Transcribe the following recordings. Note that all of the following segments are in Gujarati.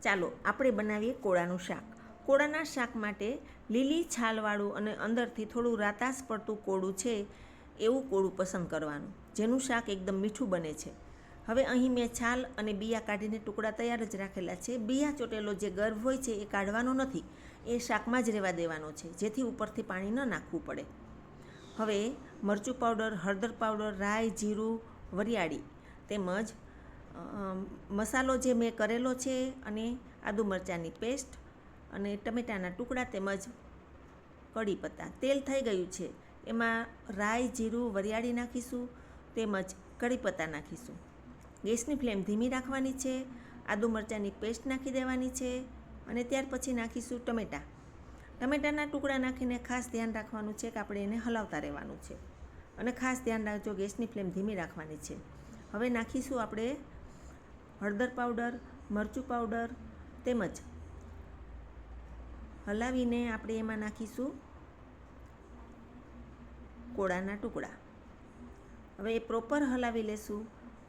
ચાલો આપણે બનાવીએ કોળાનું શાક. કોળાના શાક માટે લીલી છાલવાળું અને અંદરથી થોડું રાતાસ પડતું કોળું છે એવું કોળું પસંદ કરવાનું, જેનું શાક એકદમ મીઠું બને છે. હવે અહીં મેં છાલ અને બિયા કાઢીને ટુકડા તૈયાર જ રાખેલા છે. બિયા ચોટેલો જે ગર્ભ હોય છે એ કાઢવાનો નથી, એ શાકમાં જ રહેવા દેવાનો છે, જેથી ઉપરથી પાણી ન નાખવું પડે. હવે મરચું પાવડર, હળદર પાવડર, રાઈ, જીરું, વરિયાળી તેમજ મસાલો જે મેં કરેલો છે અને આદુ મરચાંની પેસ્ટ અને ટમેટાના ટુકડા તેમજ કઢી પત્તા. તેલ થઈ ગયું છે, એમાં રાઈ, જીરું, વરિયાળી નાખીશું તેમજ કઢી પત્તા નાખીશું. ગેસની ફ્લેમ ધીમી રાખવાની છે. આદુ મરચાંની પેસ્ટ નાખી દેવાની છે અને ત્યાર પછી નાખીશું ટમેટાં. ટમેટાના ટુકડા નાખીને ખાસ ધ્યાન રાખવાનું છે કે આપણે એને હલાવતા રહેવાનું છે અને ખાસ ધ્યાન રાખજો, ગેસની ફ્લેમ ધીમી રાખવાની છે. હવે નાખીશું આપણે હળદર પાવડર, મરચું પાવડર તેમજ હલાવીને આપણે એમાં નાખીશું કોળાના ટુકડા. હવે એ પ્રોપર હલાવી લેશું.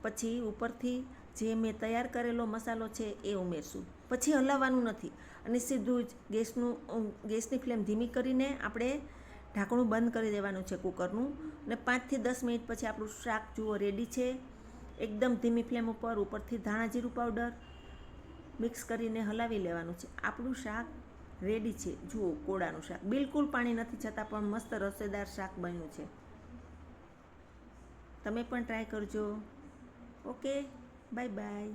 પછી ઉપરથી જે મેં તૈયાર કરેલો મસાલો છે એ ઉમેરશું. પછી હલાવવાનું નથી અને સીધું જ ગેસની ફ્લેમ ધીમી કરીને આપણે ઢાંકણું બંધ કરી દેવાનું છે કુકરનું અને 5 થી 10 મિનિટ પછી આપણું શાક જુઓ રેડી છે. એકદમ ધીમી ફ્લેમ ઉપર ઉપરથી ધાણા જીરું પાવડર મિક્સ કરીને હલાવી લેવાનું છે. આપણું શાક રેડી છે. જુઓ કોળાનું શાક, બિલકુલ પાણી નથી છતાં પણ મસ્ત રસેદાર શાક બન્યું છે. તમે પણ ટ્રાય કરજો. Okay, bye bye.